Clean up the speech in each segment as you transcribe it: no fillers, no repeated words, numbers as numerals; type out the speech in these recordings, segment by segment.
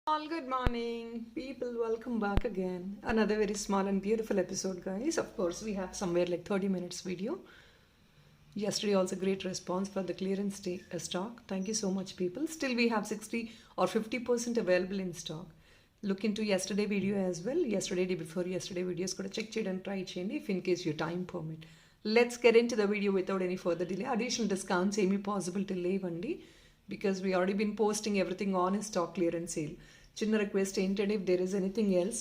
All good morning, people. Welcome back again. Another very small and beautiful episode, guys. Of course, we have somewhere like 30 minutes video. Yesterday, also great response for the clearance stock. Thank you so much, people. Still, we have 60 or 50% available in stock. Look into yesterday video as well. Yesterday, day before yesterday videos కూడా check చేయడానికి try చేయండి if in case your time permit. Let's get into the video without any further delay. Additional discounts ఏమీ possibility లేవండి because we already been posting everything on a stock clearance sale. చిన్న request ఏంటంటే if there is anything else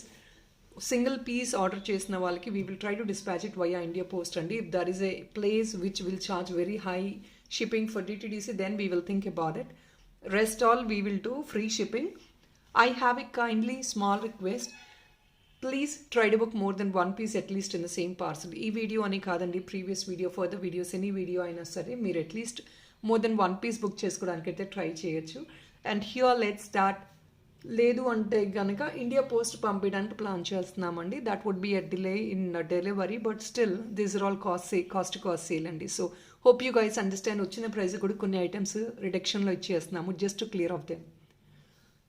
single piece order చేసిన వాళ్ళకి we will try to dispatch it via India Post అండి. If there is a place which will charge very high shipping for DTDC, then we will think about it. Rest all we will do free shipping. I have a kindly small request. Please try to book more than one piece at least in the same parcel. ఈ video అని కాదండి, previous video, further videos, any video అయినా సరే మీరు at least more than one piece book చేసుకోవడానికి అయితే try చేయొచ్చు. And here let start. లేదు అంటే కనుక ఇండియా పోస్ట్ పంపించడానికి ప్లాన్ చేస్తున్నామండి. That would be a delay in delivery, but still these are all cost sale అండి. So hope you guys understand. వచ్చిన ప్రైస్ కూడా కొన్ని ఐటమ్స్ రిడక్షన్లో ఇచ్చేస్తున్నాము just to clear off them.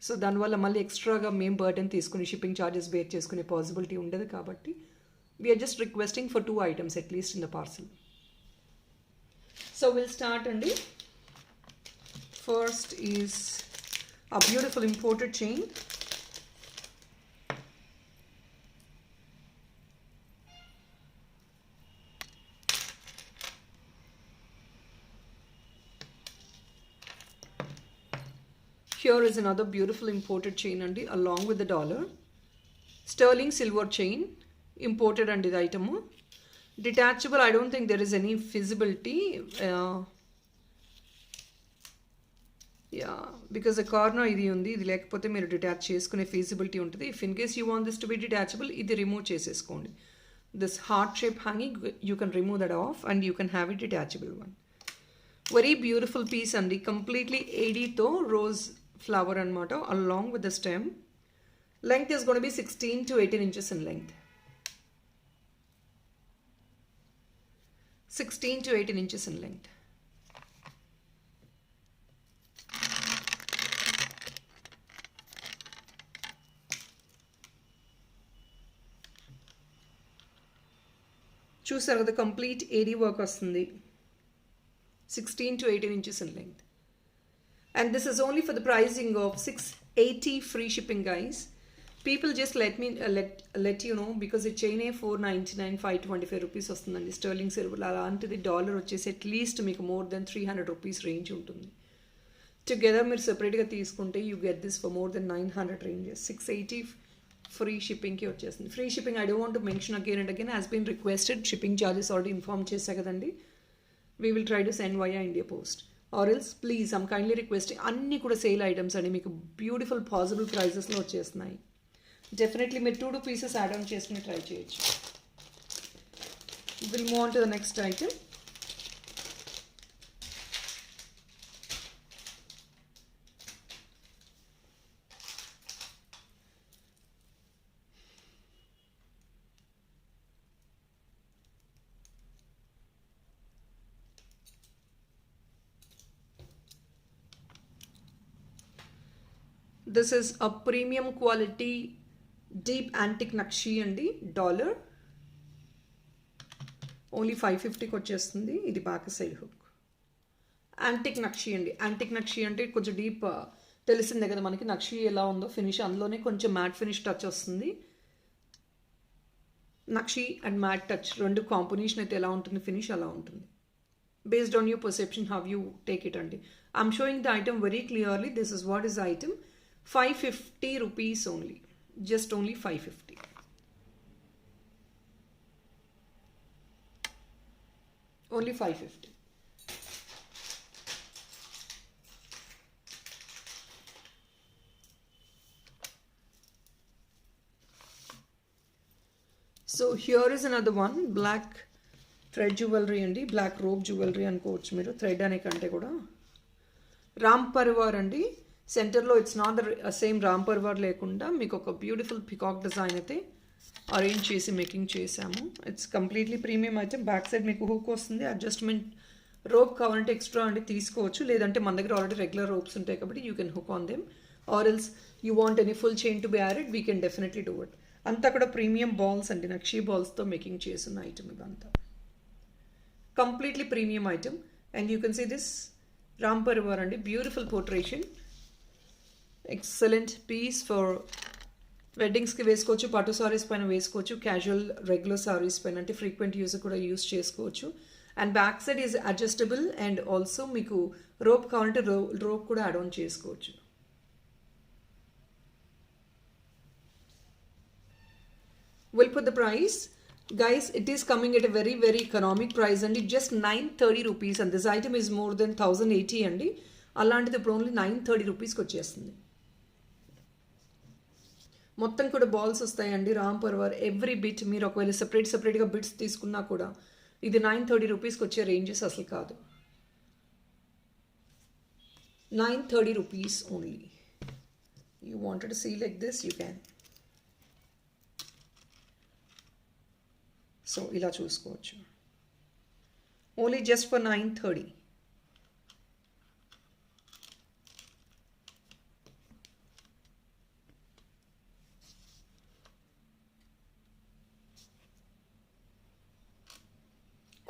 So దానివల్ల మళ్ళీ ఎక్స్ట్రాగా మేము బర్డెన్ తీసుకుని షిప్పింగ్ ఛార్జెస్ బేర్ చేసుకునే పాసిబిలిటీ ఉండదు కాబట్టి we are just requesting for 2 items at least in the parcel. So will start అండి. First is a beautiful imported chain. Here is another beautiful imported chain and along with the dollar. Sterling silver chain, imported under the item. Detachable, I don't think there is any feasibility. Because corner ఇది ఉంది, ఇది లేకపోతే మీరు detach చేసుకునే feasibility ఉంటుంది. If in case you want this to be detachable, ఇది remove చేసేసుకోండి. This heart shape hanging you can remove that off and you can have it detachable one. Very beautiful piece అండి, completely ఏడీతో rose flower అనమాట along with the stem. Length is gonna 16 to 18 inches in length. 16 to 18 inches in length. చూసారు కదా, complete ఏడీ work వస్తుంది. 16 to 18 inches in length. And this is only for the pricing of 680 free shipping, guys. People just let you know because it chain 499 525 rupees వస్తుందండి. Sterling silver అలాంటిది dollar వచ్చేసి at least మీకు more than 300 rupees range ఉంటుంది. Together మీరు సెపరేట్గా తీసుకుంటే you get this for more than 900 ranges. 680 free షిప్పింగ్కి వచ్చేస్తుంది. Free shipping I don't want to mention again and again, has been requested. Shipping charges already inform చేశా కదండి. We will try to send via India post or else please I'm kindly requesting. అన్నీ కూడా sale items అండి, మీకు beautiful possible ప్రైజెస్లో వచ్చేస్తున్నాయి. Definitely మీరు 2 pieces add on చేసుకుని ట్రై చేయొచ్చు. Will move on to the next item. This is a premium quality deep antique nakshi అండి. డాలర్ ఓన్లీ 550కి వచ్చేస్తుంది. ఇది బ్యాక్ సైడ్ హుక్. యాంటిక్ నక్షి అండి. యాంటిక్ నక్షి అంటే కొంచెం డీప్, తెలిసిందే కదా మనకి నక్షి ఎలా ఉందో ఫినిష్, అందులోనే కొంచెం మ్యాట్ ఫినిష్ టచ్ వస్తుంది. నక్షి అండ్ మ్యాట్ టచ్ రెండు కాంబినేషన్ అయితే ఎలా ఉంటుంది, ఫినిష్ అలా ఉంటుంది. Based on your perception how you take it అండి. I'm showing the item very clearly. This is what is the item. 550 rupees only. Just only 550. Only 550. So here is another one. Black thread jewelry and black rope jewelry అనుకోవచ్చు మీరు. Thread అనే కంటే కూడా రామ్ పర్వార్ అండి. సెంటర్లో it's not the same Ram Parivar లేకుండా మీకు ఒక బ్యూటిఫుల్ పికాక్ డిజైన్ అయితే అరేంజ్ చేసి మేకింగ్ చేసాము. It's completely premium item. Back side మీకు హుక్ వస్తుంది. అడ్జస్ట్మెంట్ రోప్ కావాలంటే ఎక్స్ట్రా అంటే తీసుకోవచ్చు, లేదంటే మన దగ్గర ఆల్రెడీ రెగ్యులర్ రోప్స్ ఉంటాయి కాబట్టి you can hook on them. or else you want any full chain to be added, we can definitely do it. అంతా కూడా ప్రీమియం బాల్స్ అండి, నక్షీ బాల్స్తో మేకింగ్ చేసిన ఐటమ్ ఇదంతా, completely premium item. And you can see this Ram Parivar అండి, beautiful portrayal, excellent piece for వెడ్డింగ్స్కి వేసుకోవచ్చు, పట్టు సారీస్ పైన వేసుకోవచ్చు, క్యాజువల్ రెగ్యులర్ సారీస్ పైన అంటే ఫ్రీక్వెంట్ యూజ్ కూడా యూస్ చేసుకోవచ్చు. And back side is adjustable and also మీకు రోప్ కావాలంటే రోప్ కూడా యాడ్ ఆన్ చేసుకోవచ్చు. We'll put the price. Guys, it is coming at a very, very economic price and it's just 930 rupees and this item is more than 1080 అండి. అలాంటిది ఇప్పుడు only 930 రూపీస్కి వచ్చేస్తుంది. మొత్తం కూడా బాల్స్ వస్తాయండి రామ్ పర్వర్, ఎవ్రీ బిట్. మీరు ఒకవేళ సెపరేట్గా బిట్స్ తీసుకున్నా కూడా ఇది 930 రూపీస్కి వచ్చే రేంజెస్ అసలు కాదు. 930 rupees only. You wanted to see like this, you can. So ఇలా చూసుకోవచ్చు, ఓన్లీ జస్ట్ ఫర్ 930.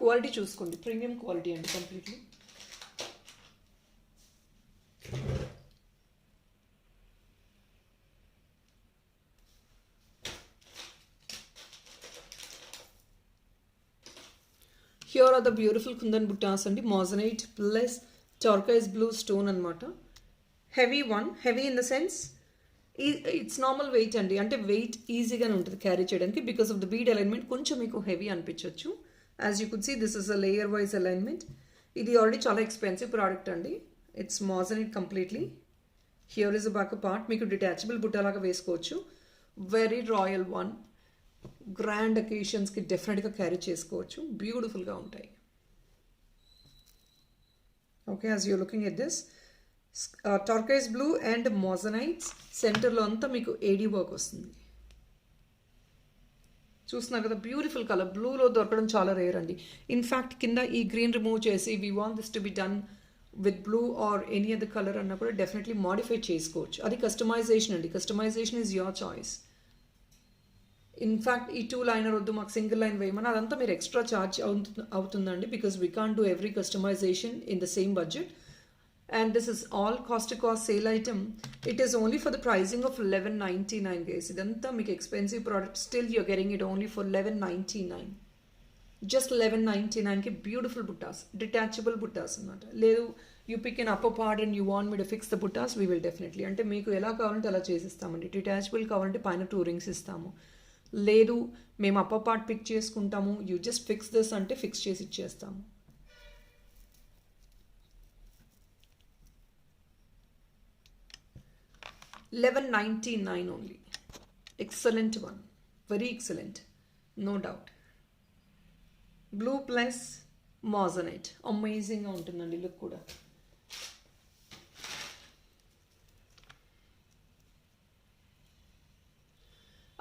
క్వాలిటీ చూసుకోండి, ప్రీమియం క్వాలిటీ అండి completely. Here are the beautiful kundan buttas and moissanite plus turquoise blue stone anamata. Heavy one, heavy in the sense it's normal weight andi, ante weight easy ga untadi carry cheyadaniki because of the bead alignment koncham meeku heavy anpichochu. As you could see, this is a layer wise alignment. Idi already chala expensive product andi. It's moissanite completely. Here is the back part, meeku detachable butta laga vesukochu. Very royal one. Grand అకేషన్స్కి డెఫినెట్గా carry చేసుకోవచ్చు, బ్యూటిఫుల్గా ఉంటాయి. Okay, as you looking at this turquoise blue and moissanites, సెంటర్లో అంతా మీకు ఏడీ work వస్తుంది. చూస్తున్నారు కదా, బ్యూటిఫుల్ కలర్. బ్లూలో దొరకడం చాలా రేర్ అండి. ఇన్ఫ్యాక్ట్ కింద ఈ గ్రీన్ రిమూవ్ చేసి we want this to be done with blue or any other colour అన్నా కూడా డెఫినెట్లీ మాడిఫై చేసుకోవచ్చు. అది కస్టమైజేషన్ అండి, customisation is your choice. In fact ఈ 2 లైనర్ వద్దు మాకు సింగిల్ లైన్ వేయమని అదంతా మీరు ఎక్స్ట్రా ఛార్జ్ అవుతుందండి, because we can't do every customization in the same budget. And this is all cost to cost sale item. It is only for the pricing of 1199 guys. ఇదంతా మీకు expensive product, still you're getting it only for 1199. జస్ట్ 1199కి beautiful buttas, detachable buttas అనమాట. లేదు you pick in upper part and you want me to fix the buttas, we will definitely, అంటే మీకు ఎలా కావాలంటే అలా చేసిస్తామండి. డిటాచబుల్ కావాలంటే పైన 2 rings ఇస్తాము, లేదు మేము అప్పర్ పార్ట్ పిక్ చేసుకుంటాము, యూ జస్ట్ ఫిక్స్ దిస్ అంటే ఫిక్స్ చేసి ఇచ్చేస్తాము. $1199 ఓన్లీ. Excellent one, very excellent, no doubt. Blue plus moissanite, అమేజింగ్గా ఉంటుందండి లుక్ కూడా.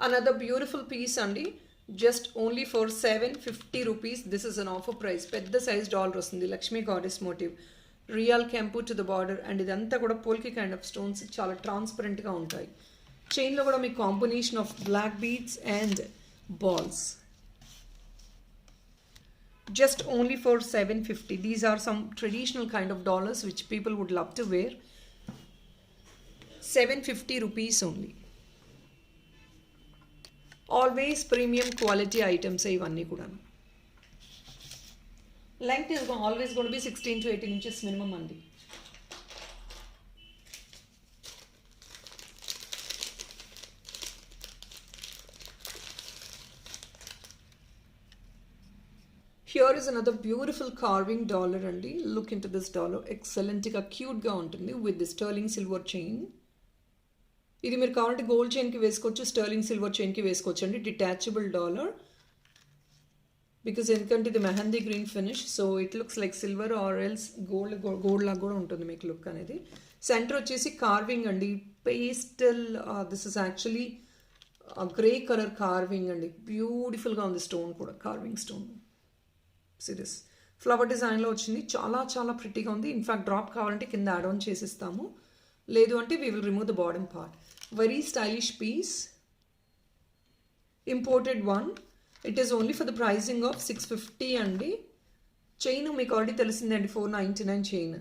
Another beautiful piece andi, just only for 750 rupees. This is an offer price. Pedda size dollar ostundi, Lakshmi goddess motif, real kempu to the border, and idantha kuda polki kind of stones chala transparent ga untayi. Chain lo kuda meeku combination of black beads and balls. Just only for 750. These are some traditional kind of dollars which people would love to wear. 750 rupees only. Always premium quality items ఇవన్నీ కూడా. Length is always gonna 16 to 18 inches minimum అండి. Here is another beautiful carving dollar అండి. Look into this dollar, ఎక్సలెంట్గా క్యూట్గా ఉంటుంది with the sterling silver chain. ఇది మీరు కావాలంటే గోల్డ్ చైన్కి వేసుకోవచ్చు, స్టర్లింగ్ సిల్వర్ చైన్కి వేసుకోవచ్చు అండి. డిటాచబుల్ డాలర్, బికాజ్ ఎందుకంటే ఇది mehndi green finish, so it looks like silver or else gold లాగా కూడా ఉంటుంది మీకు లుక్ అనేది. సెంటర్ వచ్చేసి కార్వింగ్ అండి, pastel. This is actually grey colour carving అండి, బ్యూటిఫుల్గా ఉంది. స్టోన్ కూడా కార్వింగ్ స్టోన్, సిరీస్ ఫ్లవర్ డిజైన్లో వచ్చింది, చాలా చాలా ప్రిటీగా ఉంది. ఇన్ఫ్యాక్ట్ డ్రాప్ కావాలంటే కింద యాడ్ ఆన్ చేసిస్తాము. లేదు అంటే we will remove the bottom part. Very stylish piece, imported one. It is only for the pricing of 650 అండి. చైన్ మీకు ఆల్రెడీ తెలిసిందండి 499 chain.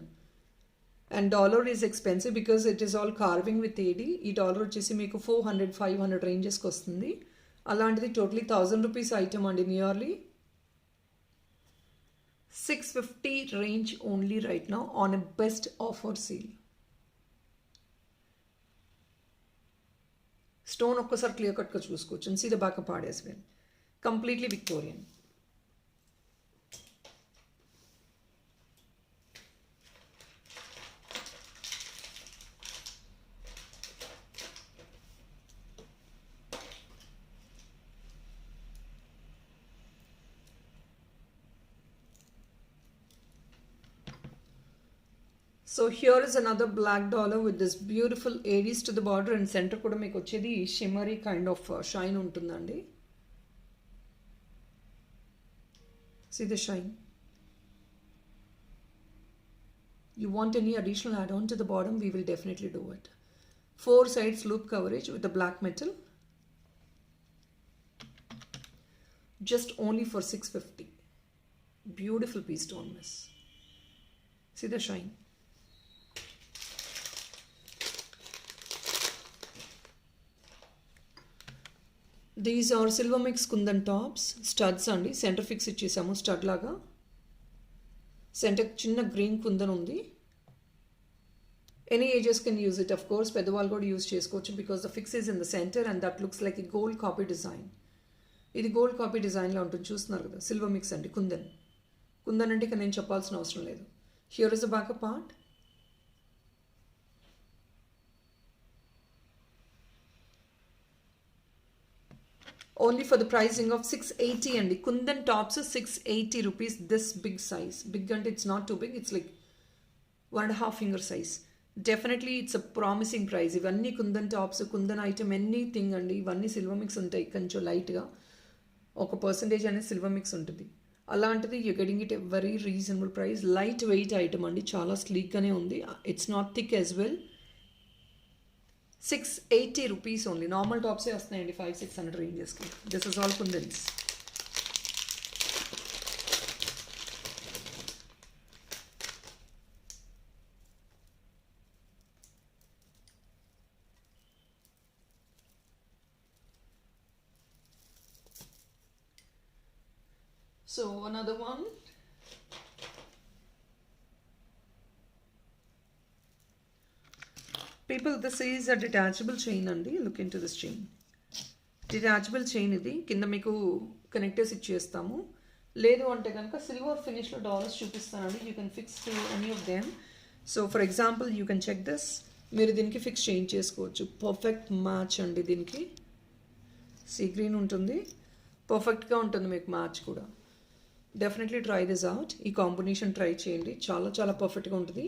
And dollar is expensive because it is all carving with AD. ఈ dollar వచ్చేసి మీకు 400-500 రేంజెస్కి వస్తుంది. అలాంటిది totally 1000 rupees item అండి. Nearly 650 range only right now on a best offer sale. Stone ఒక్కసారి క్లియర్ కట్గా చూసుకోవచ్చు. And see the back part as well. Completely Victorian. So here is another black dollar with this beautiful aries to the border and center kuda meeku vachedi shimmery kind of shine untundandi. See the shine. You want any additional add-on to the bottom, we will definitely do it. 4 sides loop coverage with the black metal. Just only for 650. Beautiful piece, don't miss. See the shine. These are silver mix kundan tops, studs andi. Center fix ichesamu stud laga. Center chinna green kundan undi. Any ages can use it, of course. Peddavallu kuda use chesukochu because the fix is in the center and that looks like a gold copy design. Idi gold copy design la untundi chustunaru kada. Silver mix andi kundan. Kundan ante ikka nenu cheppalsina avasaram ledu. Here is the backup part. Only for the pricing of 680 and the kundan tops is 680 rupees. This big size, big and it's not too big, it's like 1.5 finger size. Definitely it's a promising price. Ivanni kundan tops, kundan item, anything andi ivanni silver mix untayi konచెం light ga oka percentage ane silver mix untadi. అలాంటిది you're getting it a very reasonable price. Light weight item andi, చాలా sleek gaనే ఉంది. It's not thick as well. 680 rupees only. Normal tops వస్తున్నాయండి 500-600 ranges ki. This is all kundans. So another one. People, this is a detachable chain andi. Look into this chain. Detachable chain ఇది కింద మీకు connectors ఇచ్చేస్తాము. లేదు అంటే కనుక silver ఫినిష్లో dollars చూపిస్తానండి. You can fix to any of them. So for example you can check this. మీరు దీనికి ఫిక్స్ చేంజ్ చేసుకోవచ్చు. పర్ఫెక్ట్ మ్యాచ్ అండి దీనికి. సీ గ్రీన్ ఉంటుంది, పర్ఫెక్ట్గా ఉంటుంది మీకు మ్యాచ్ కూడా. Definitely try this out. ఈ కాంబినేషన్ ట్రై చేయండి, చాలా చాలా పర్ఫెక్ట్గా ఉంటుంది.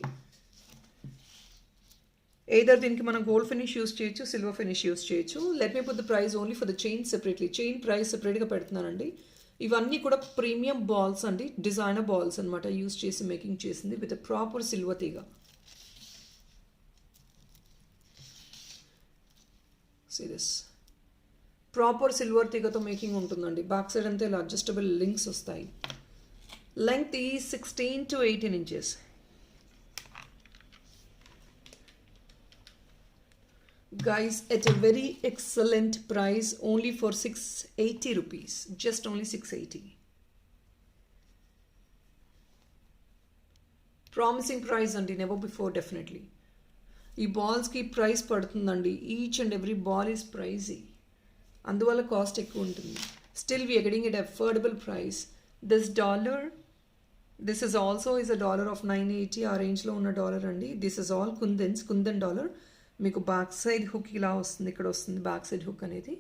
ఎయిదర్ దీనికి మనం గోల్డ్ ఫినిష్ యూస్ చేయొచ్చు, సిల్వర్ ఫినిష్ యూస్ చేయొచ్చు. Let me put the price only for the chain separately. Chain price సెపరేట్గా పెడుతున్నానండి. ఇవన్నీ కూడా ప్రీమియం బాల్స్ అండి, డిజైనర్ బాల్స్ అనమాట యూస్ చేసి మేకింగ్ చేసింది విత్ ప్రాపర్ సిల్వర్ తీగ. సీ దిస్ ప్రాపర్ సిల్వర్ తీగతో మేకింగ్ ఉంటుందండి. బ్యాక్ సైడ్ అంతా ఇలా అడ్జస్టబుల్ లింక్స్ వస్తాయి. లెంగ్త్ ఈ 16 to 18 inches. Guys, at a very excellent price, only for 680 rupees. Just only 680. Promising price and never before, definitely. ఈ బాల్స్కి price పడుతుందండి. Each and every ball is pricey, అందువల్ల cost ఎక్కువ ఉంటుంది. Still we're getting it affordable price. This dollar, this is also is a dollar of 980. ఆ రేంజ్లో ఉన్న dollar అండి. This is all kundans, kundan dollar. మీకు బ్యాక్ సైడ్ హుక్ ఇలా వస్తుంది, ఇక్కడ వస్తుంది బ్యాక్ సైడ్ హుక్ అనేది.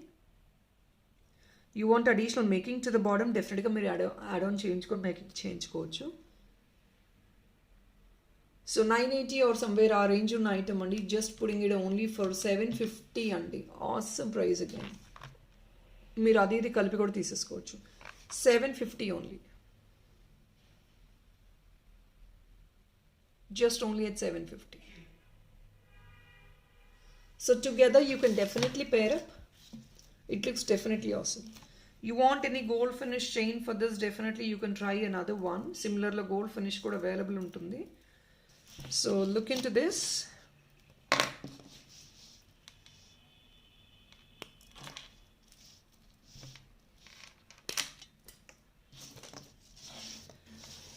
You want additional making to the bottom, డెఫినెట్గా మీరు యాడ్ ఆన్ చేయించుకొని మేకింగ్ చేయించుకోవచ్చు. సో 980 ఆర్ సమ్వేర్ ఆ రేంజ్ ఉన్న ఐటమ్ అండి. Just pudding it only for 750 అండి. Awesome price again. మీరు అది ఇది కలిపి కూడా తీసేసుకోవచ్చు. 750 only. Just only at 750. So together you can definitely pair up. It looks definitely awesome. You want any gold finish chain for this, definitely you can try another one. Similar gold finish kuda available untundi. So look into this.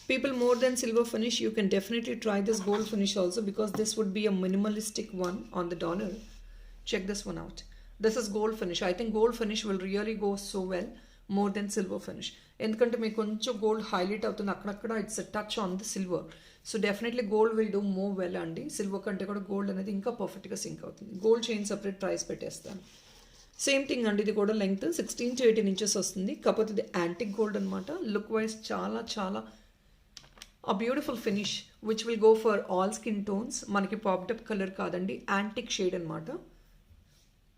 People more than silver finish, you can definitely try this gold finish also, because this would be a minimalistic one on the dollar. Check this one out. This is gold finish. I think gold finish will really go so well more than silver finish. ఎందుకంటే మీకు కొంచెం gold highlight అవుతుంది అక్కడక్కడ. It's touch on the silver. So definitely gold will do more well అండి. Silver కంటే కూడా gold అనేది ఇంకా పర్ఫెక్ట్గా సింక్ అవుతుంది. గోల్డ్ చైన్ సపరేట్ ప్రైస్ పెట్టేస్తాను. సేమ్ థింగ్ అండి, ఇది కూడా లెంగ్త్ 16 to 18 inches వస్తుంది. కాకపోతే ఇది యాంటిక్ గోల్డ్ అనమాట. లుక్ వైజ్ చాలా చాలా a beautiful finish which will go for all skin tones. మనకి పాప్డ్ అప్ కలర్ కాదండి, యాంటిక్ షేడ్ అనమాట.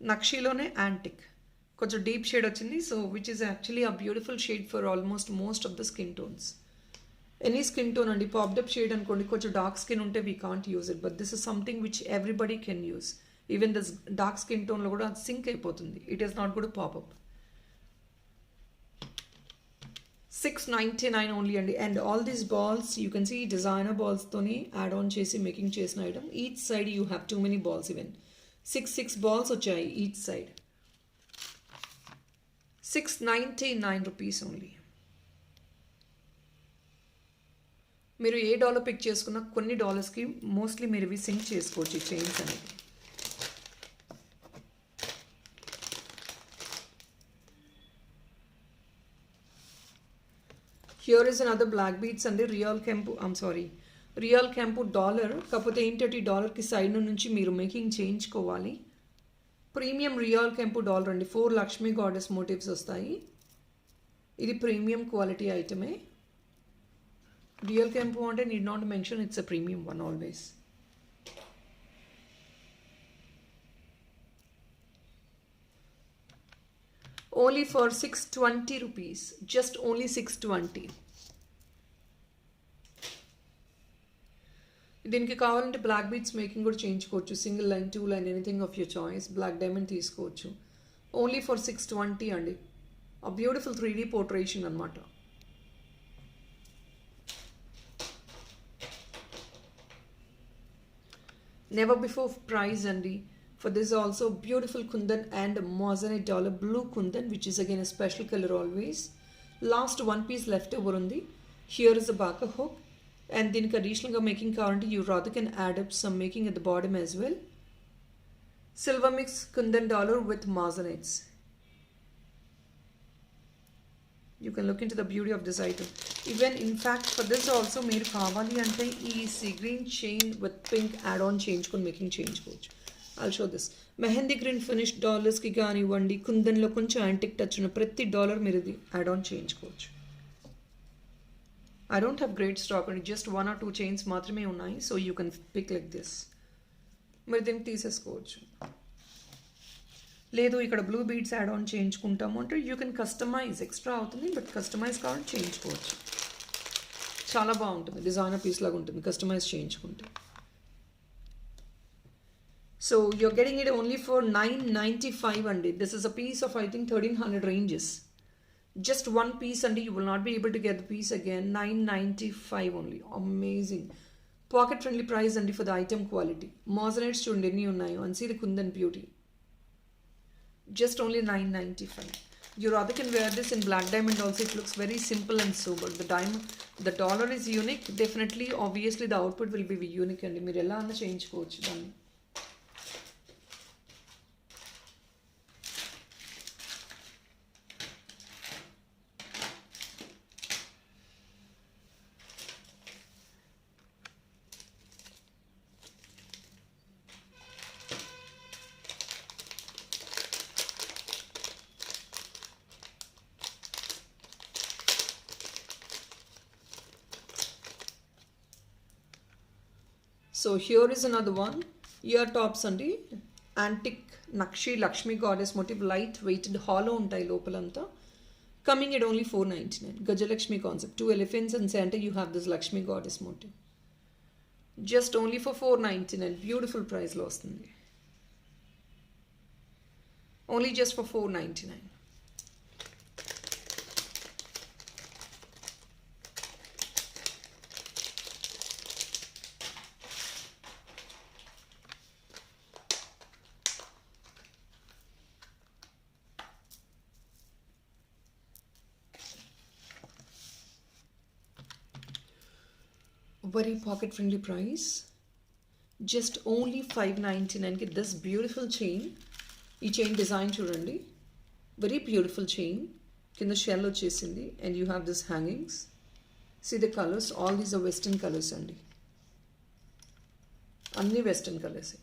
నక్షీలోనే యాంటిక్ కొంచెం డీప్ షేడ్ వచ్చింది. So which is actually a beautiful shade for almost most of the skin tones. Any skin tone అండి. Popped up shade అనుకోండి, కొంచెం dark skin ఉంటే we can't use it, but this is something which everybody can use. Even this dark skin టోన్లో కూడా sync అయిపోతుంది. It is not good popup. $699 only అండి. And all these balls you can see designer బాల్స్తోని add on చేసి making చేసిన item. Each side you have two many balls. Even six balls వచ్చాయి each side. ₹699 only. మీరు ఏ dollar pick చేసుకున్నా కొన్ని డాలర్స్కి mostly మీరు ఇవి సింక్ చేసుకోవచ్చు ఈ చైన్స్ అనేది. Here is another black beads and the real కెంపు డాలర్. కాకపోతే ఏంటంటే ఈ డాలర్కి సైడ్ నుంచి మీరు మేకింగ్ చేయించుకోవాలి. ప్రీమియం రియల్ కెంపు డాలర్ అండి. 4 లక్ష్మీ గాడెస్ మోటివ్స్ వస్తాయి. ఇది ప్రీమియం క్వాలిటీ ఐటమే. రియల్ కెంపు అంటే need not mention, it's a premium one always. Only for ₹620. Just only $620. దీనికి కావాలంటే బ్లాక్ బీడ్స్ మేకింగ్ కూడా చేయించుకోవచ్చు. Single line, 2 line, anything of your choice. Black diamond తీసుకోవచ్చు. ఓన్లీ ఫర్ $620 అండి. ఆ బ్యూటిఫుల్ 3D పోర్ట్రేషన్ అనమాట. నెవర్ బిఫోర్ ప్రైజ్ అండి. For this also beautiful kundan and moissanite dollar blue kundan, which is again a special color always. Last one piece left over undi. Here is a baka hook, and దీనికి additional గా making కావాలంటే you rather can add up some making at the bottom as well. Silver mix kundan dollar with moissanites. You can look into the beauty of this item. Even in fact for this also మీరు కావాలి అంటే ఈ sea green chain with pink add on చేయించుకొని making చేయించుకోవచ్చు. I'll show this. Mehndi green finish డాలర్స్కి కానివ్వండి, కుందన్లో కొంచెం యాంటిక్ టచ్ ఉన్న ప్రతి డాలర్ మీరు ఇది యాడ్ ఆన్ చేయించుకోవచ్చు. I don't have great stock అండి. జస్ట్ 1 or 2 చైన్స్ మాత్రమే ఉన్నాయి. So you can pick like this. మీరు దీన్ని తీసేసుకోవచ్చు. లేదు ఇక్కడ బ్లూ బీడ్స్ యాడ్ ఆన్ చేయించుకుంటాము అంటే యూ కెన్ కస్టమైజ్. ఎక్స్ట్రా అవుతుంది బట్ కస్టమైజ్ కావాలని చేయించుకోవచ్చు. చాలా బాగుంటుంది. డిజైనర్ పీస్ లాగా ఉంటుంది కస్టమైజ్ చేయించుకుంటే. So you're getting it only for $995 and this is a piece of I think 1300 ranges. Just one piece and you will not be able to get the piece again. $995 only. Amazing. Pocket friendly price and for the item quality. Moissanites chudandi enni unnayo and see the kundan beauty. Just only $995. You rather can wear this in black diamond also. It looks very simple and sober. The dollar is unique. Definitely obviously the output will be unique and meer ella anna cheyinchukochu danni. So here is another one. Ear tops andi. Antique Nakshi Lakshmi goddess motif, light weighted, hollow untai lopalanta. Coming at only $499. Gajalakshmi concept. 2 elephants and center you have this Lakshmi goddess motif. Just only for $499. Beautiful price lo vastundi. Only just for $4.99. Very pocket friendly price. Just only $5.99 ki this beautiful chain. ఈ chain design చూడండి, very beautiful chain, కింద shell వచ్చేసింది and you have this hangings. See the colours, all these are western colours అండి, అన్ని western colours.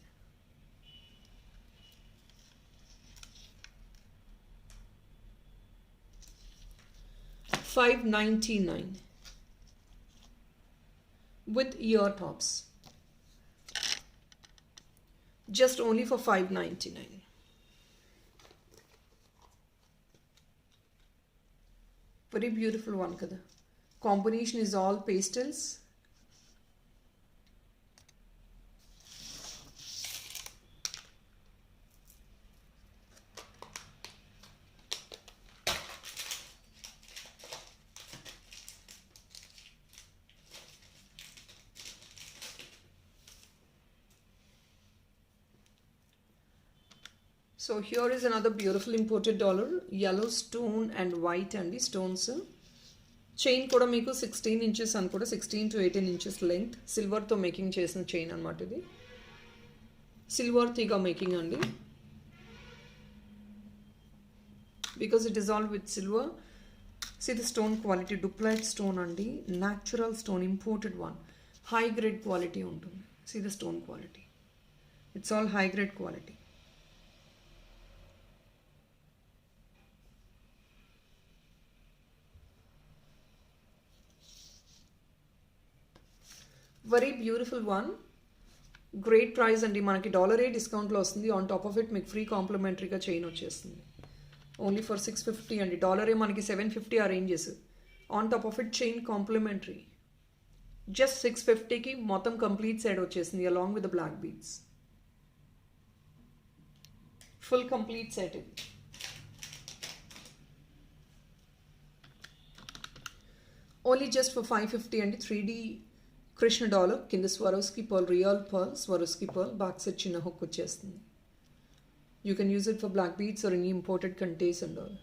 $5.99 with ear tops. Just only for $5.99. Very beautiful one kada. Combination is all pastels. So here is another beautiful imported dollar, yellow stone and white and the stones. Chain kuda meeku 16 inches and kuda 16 to 18 inches length. Silver to making chesina chain anamata idi. Silver tiga making andi. Because it is all with silver. See the stone quality, duplite stone andi, natural stone, imported one. High grade quality untundi. See the stone quality. It's all high grade quality. Very beautiful one. Great price అండి, మనకి $1 డిస్కౌంట్లో వస్తుంది. On top of it మీకు free కాంప్లిమెంటరీగా chain వచ్చేస్తుంది. Only for $650 అండి. $1 మనకి $750 ఆ ranges. On top of it chain complimentary. Just $650కి మొత్తం కంప్లీట్ సెట్ వచ్చేసింది along with the black beads. Full complete set ఇది. ఓన్లీ జస్ట్ ఫర్ $550 అండి. 3D కృష్ణ డాలర్, కింద Swarovski pearl, real pearl, Swarovski pearl, back side చిన్న hook వచ్చేస్తుంది. You can use it for black beads are any imported contents and all.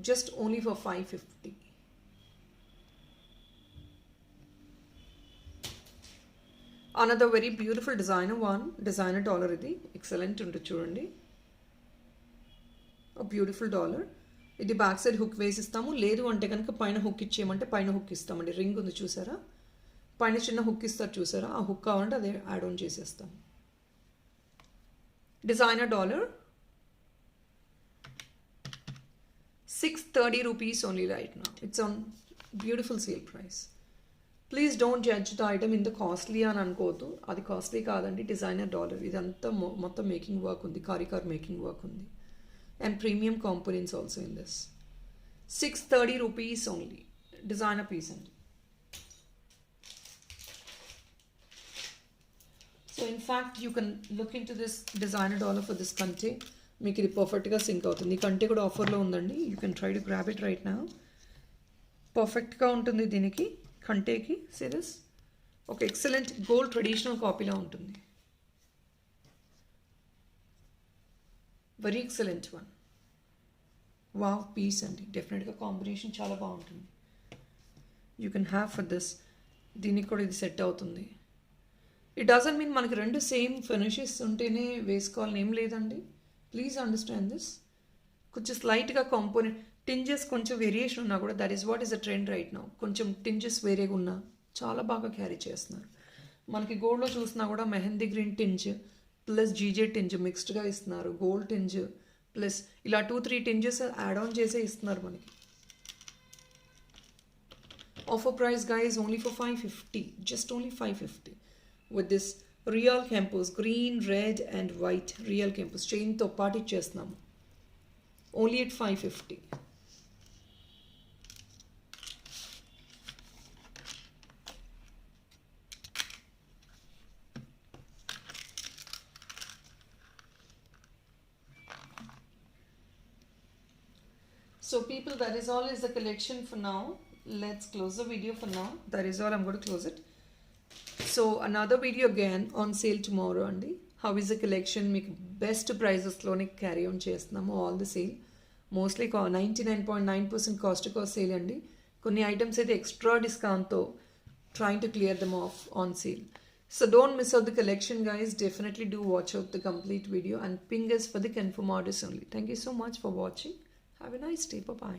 Just only for $550. Another very beautiful designer one, designer dollar ఇది. Excellent ఉంటుంది చూడండి, beautiful dollar. ఇది back side hook వేసిస్తాము, లేదు అంటే కనుక పైన హుక్ ఇచ్చేయమంటే పైన హుక్ ఇస్తామండి. రింగ్ ఉంది చూసారా, పైన చిన్న హుక్ ఇస్తారు చూసారా, ఆ హుక్ కావాలంటే అదే యాడ్ ఆన్ చేసేస్తాం. Designer dollar, ₹630 only right now. It's on beautiful sale price. Please don't judge the item ఇంత కాస్ట్లీ అని అనుకోవద్దు, అది కాస్ట్లీ కాదండి. డిజైనర్ డాలర్ ఇదంతా మొత్తం మేకింగ్ వర్క్ ఉంది, కారికార్ మేకింగ్ వర్క్ ఉంది. And premium components also in this. ₹630 only, designer piece అండి. So in fact you can look into this designer dollar for this kante. మీకు ఇది పర్ఫెక్ట్గా సింక్ అవుతుంది. ఈ కంటే కూడా ఆఫర్లో ఉందండి. You can try to grab it right now. పర్ఫెక్ట్గా ఉంటుంది దీనికి, కంటేకి. సిరీస్ ఒక ఎక్సలెంట్ గోల్డ్ ట్రెడిషనల్ కాపీలా ఉంటుంది. Very excellent one. Wow piece అండి, డెఫినెట్గా కాంబినేషన్ చాలా బాగుంటుంది. You can have for this. దీనికి కూడా ఇది సెట్ అవుతుంది. ఇట్ డజంట్ మీన్ మనకి రెండు సేమ్ ఫినిషెస్ ఉంటేనే వేసుకోవాలని ఏం లేదండి. Please understand this. కొంచెం స్లైట్గా కాంపోనెంట్ టింజెస్ కొంచెం వేరియేషన్ ఉన్నా కూడా that is what is a trend right now. కొంచెం టింజెస్ వేరేగా ఉన్నా చాలా బాగా క్యారీ చేస్తున్నారు. మనకి గోల్డ్లో చూసినా కూడా mehndi green tinge plus GJ tinge మిక్స్డ్గా ఇస్తున్నారు. గోల్డ్ టింజ్ ప్లస్ ఇలా 2-3 టింజెస్ యాడ్ ఆన్ చేసే ఇస్తున్నారు మనకి. Offer price guys only for $550. Just only $550. with this real campus, green, red and white real campus chain తో పాటు ఇచ్చేస్తున్నాము. Only at $550. So people, that is all is the collection for now. Let's close the video for now. That is all. I'm going to close it. So another video again on sale tomorrow అండి. How is the collection? మీకు best ప్రైజెస్లోనే carry on చేస్తున్నాము all the sale. Mostly 99.9% cost sale అండి. కొన్ని items అయితే extra డిస్కౌంట్తో trying to clear them off on sale. So don't miss out the collection, guys. Definitely do watch out the complete video and ping us for the confirm orders only. Thank you so much for watching. Have a nice day. Bye-bye.